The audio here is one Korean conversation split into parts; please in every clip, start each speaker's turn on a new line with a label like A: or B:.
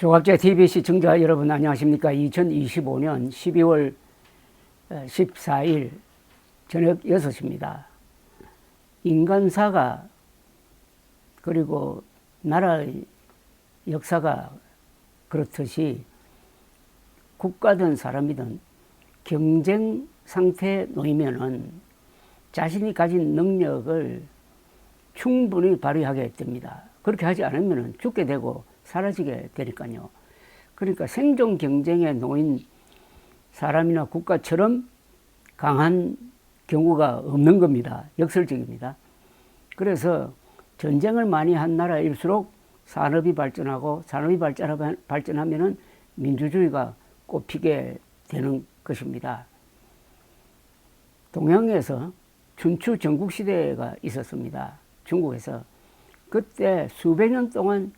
A: 조갑제 TV 시청자 여러분 안녕하십니까. 2025년 12월 14일 저녁 6시입니다. 인간사가 그리고 나라의 역사가 그렇듯이 국가든 사람이든 경쟁 상태에 놓이면은 자신이 가진 능력을 충분히 발휘하게 됩니다. 그렇게 하지 않으면 죽게 되고 사라지게 되니까요. 그러니까 생존 경쟁에 놓인 사람이나 국가처럼 강한 경우가 없는 겁니다. 역설적입니다. 그래서 전쟁을 많이 한 나라일수록 산업이 발전하고 산업이 발전하면은 민주주의가 꽃피게 되는 것입니다. 동양에서 춘추 전국시대가 있었습니다. 중국에서. 그때 수백 년 동안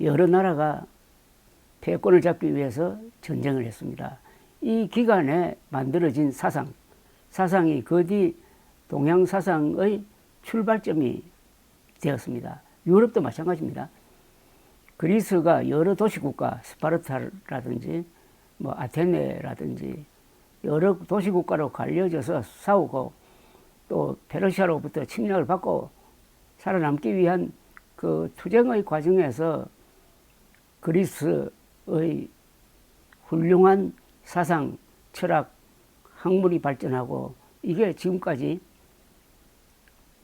A: 여러 나라가 패권을 잡기 위해서 전쟁을 했습니다. 이 기간에 만들어진 사상이 그 뒤 동양 사상의 출발점이 되었습니다. 유럽도 마찬가지입니다. 그리스가 여러 도시국가, 스파르타라든지 아테네라든지 여러 도시국가로 갈려져서 싸우고 또 페르시아로부터 침략을 받고 살아남기 위한 그 투쟁의 과정에서 그리스의 훌륭한 사상, 철학, 학문이 발전하고 이게 지금까지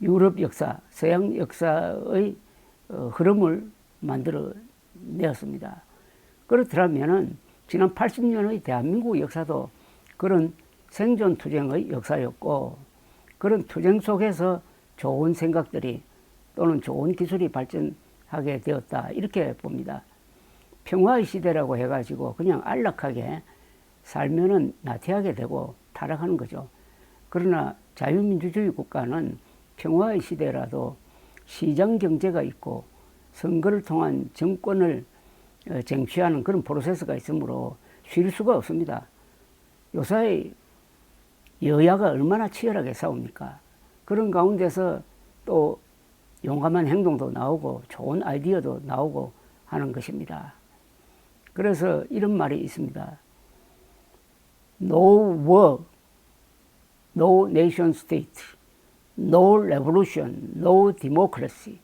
A: 유럽 역사, 서양 역사의 흐름을 만들어내었습니다. 그렇더라면은 지난 80년의 대한민국 역사도 그런 생존 투쟁의 역사였고 그런 투쟁 속에서 좋은 생각들이 또는 좋은 기술이 발전하게 되었다 이렇게 봅니다. 평화의 시대라고 해가지고 그냥 안락하게 살면은 나태하게 되고 타락하는 거죠. 그러나 자유민주주의 국가는 평화의 시대라도 시장 경제가 있고 선거를 통한 정권을 쟁취하는 그런 프로세스가 있으므로 쉴 수가 없습니다. 요사이 여야가 얼마나 치열하게 싸웁니까? 그런 가운데서 또 용감한 행동도 나오고 좋은 아이디어도 나오고 하는 것입니다. 그래서 이런 말이 있습니다. No war, no nation state, no revolution, no democracy.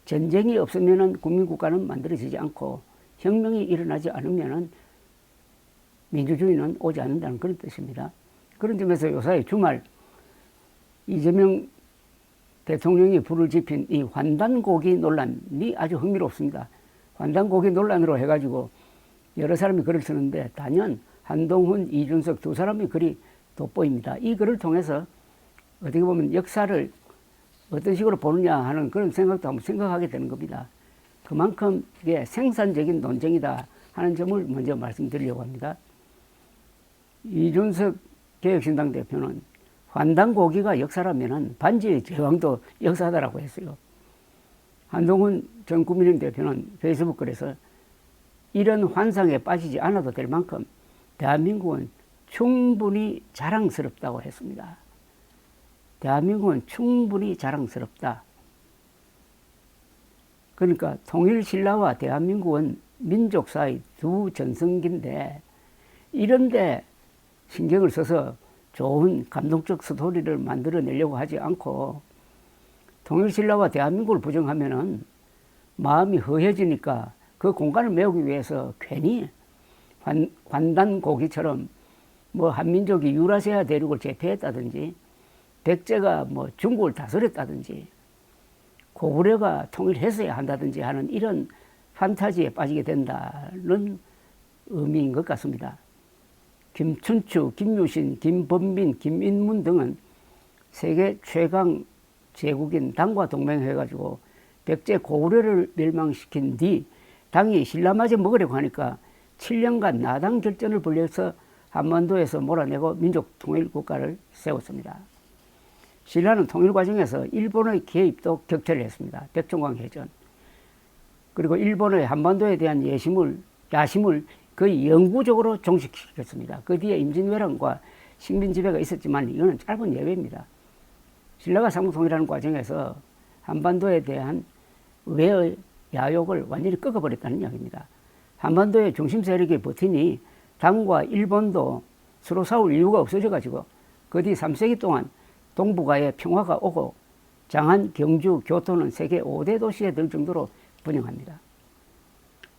A: 전쟁이 없으면 국민국가는 만들어지지 않고 혁명이 일어나지 않으면 민주주의는 오지 않는다는 그런 뜻입니다. 그런 점에서 요사이 주말 이재명 대통령이 불을 지핀 이 환단고기 논란이 아주 흥미롭습니다. 환단고기 논란으로 해가지고 여러 사람이 글을 쓰는데 단연 한동훈, 이준석 두 사람이 글이 돋보입니다. 이 글을 통해서 어떻게 보면 역사를 어떤 식으로 보느냐 하는 그런 생각도 한번 생각하게 되는 겁니다. 그만큼 이게 생산적인 논쟁이다 하는 점을 먼저 말씀드리려고 합니다. 이준석 개혁신당 대표는 환단고기가 역사라면 반지의 제왕도 역사다라고 했어요. 한동훈 전 국민의힘 대표는 페이스북 글에서 이런 환상에 빠지지 않아도 될 만큼 대한민국은 충분히 자랑스럽다고 했습니다. 대한민국은 충분히 자랑스럽다. 그러니까 통일신라와 대한민국은 민족사의 두 전성기인데 이런데 신경을 써서 좋은 감동적 스토리를 만들어내려고 하지 않고 통일신라와 대한민국을 부정하면은 마음이 허해지니까 그 공간을 메우기 위해서 괜히 환단고기처럼 한민족이 유라시아 대륙을 제패했다든지 백제가 중국을 다스렸다든지 고구려가 통일했어야 한다든지 하는 이런 판타지에 빠지게 된다는 의미인 것 같습니다. 김춘추, 김유신, 김범민, 김인문 등은 세계 최강 제국인 당과 동맹해가지고 백제 고구려를 멸망시킨 뒤 당이 신라마저 먹으려고 하니까 7년간 나당 결전을 벌여서 한반도에서 몰아내고 민족 통일 국가를 세웠습니다. 신라는 통일 과정에서 일본의 개입도 격퇴를 했습니다. 백종광 해전. 그리고 일본의 한반도에 대한 야심을 거의 영구적으로 종식시켰습니다. 그 뒤에 임진왜란과 식민지배가 있었지만 이거는 짧은 예외입니다. 신라가 삼국통일하는 과정에서 한반도에 대한 외의 야욕을 완전히 꺾어버렸다는 이야기입니다. 한반도의 중심 세력이 버티니 당과 일본도 서로 싸울 이유가 없어져가지고 그 뒤 3세기 동안 동북아에 평화가 오고 장안, 경주, 교토는 세계 5대 도시에 들 정도로 번영합니다.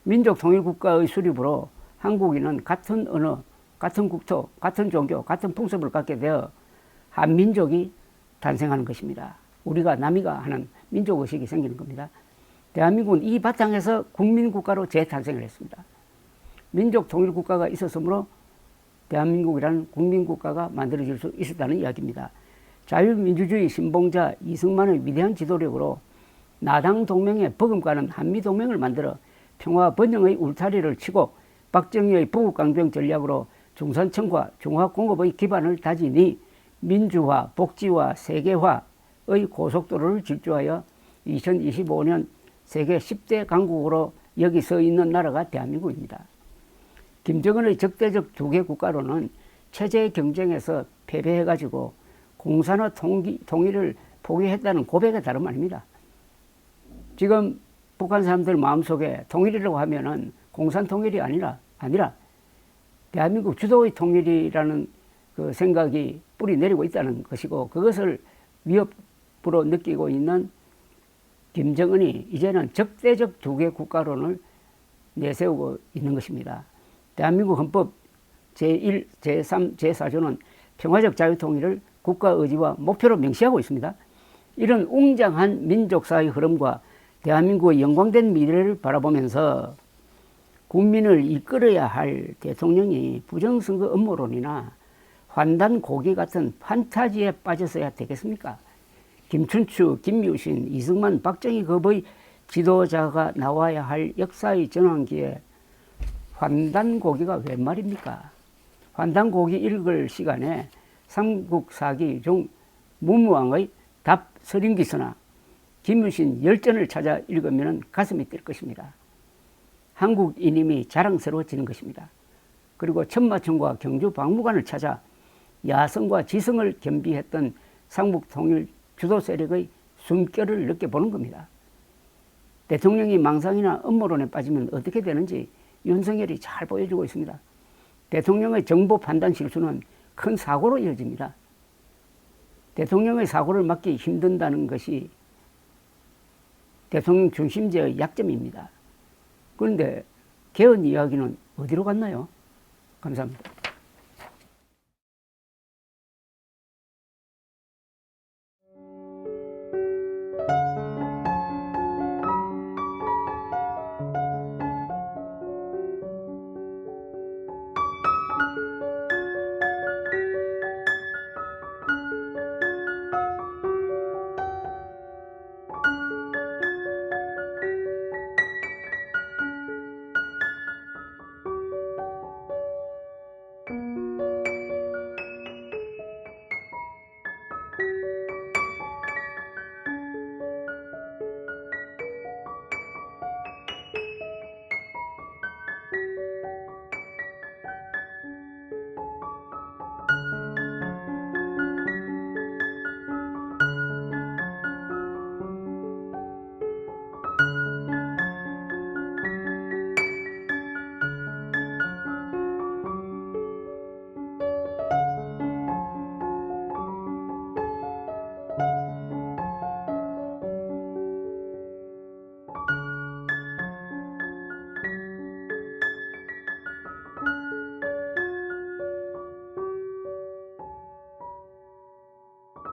A: 민족 통일국가의 수립으로 한국인은 같은 언어, 같은 국토, 같은 종교, 같은 풍습을 갖게 되어 한민족이 탄생하는 것입니다. 우리가 남이가 하는 민족의식이 생기는 겁니다. 대한민국은 이 바탕에서 국민국가로 재탄생을 했습니다. 민족 통일국가가 있었으므로 대한민국이라는 국민국가가 만들어질 수 있었다는 이야기입니다. 자유민주주의 신봉자 이승만의 위대한 지도력으로 나당 동맹에 버금가는 한미동맹을 만들어 평화 번영의 울타리를 치고 박정희의 부국강병 전략으로 중산층과 중화공업의 기반을 다지니 민주화, 복지화, 세계화의 고속도로를 질주하여 2025년 세계 10대 강국으로 여기 서 있는 나라가 대한민국입니다. 김정은의 적대적 두개 국가로는 체제 경쟁에서 패배해가지고 공산화 통일을 포기했다는 고백에 다름 아닙니다. 지금 북한 사람들 마음속에 통일이라고 하면은 공산 통일이 아니라 대한민국 주도의 통일이라는 그 생각이 뿌리 내리고 있다는 것이고, 그것을 위협으로 느끼고 있는 김정은이 이제는 적대적 두개 국가론을 내세우고 있는 것입니다. 대한민국 헌법 제1, 제3, 제4조는 평화적 자유통일을 국가의지와 목표로 명시하고 있습니다. 이런 웅장한 민족사의 흐름과 대한민국의 영광된 미래를 바라보면서 국민을 이끌어야 할 대통령이 부정선거 음모론이나 환단고기 같은 판타지에 빠져서야 되겠습니까? 김춘추, 김유신, 이승만, 박정희 급의 지도자가 나와야 할 역사의 전환기에 환단고기가 웬 말입니까? 환단고기 읽을 시간에 삼국사기 중 문무왕의 답 서린기서나 김유신 열전을 찾아 읽으면 가슴이 뛸 것입니다. 한국인임이 자랑스러워지는 것입니다. 그리고 천마천과 경주 박물관을 찾아 야성과 지성을 겸비했던 삼국통일 주도 세력의 숨결을 느껴보는 겁니다. 대통령이 망상이나 음모론에 빠지면 어떻게 되는지 윤석열이 잘 보여주고 있습니다. 대통령의 정보 판단 실수는 큰 사고로 이어집니다. 대통령의 사고를 막기 힘든다는 것이 대통령 중심제의 약점입니다. 그런데 개헌 이야기는 어디로 갔나요? 감사합니다.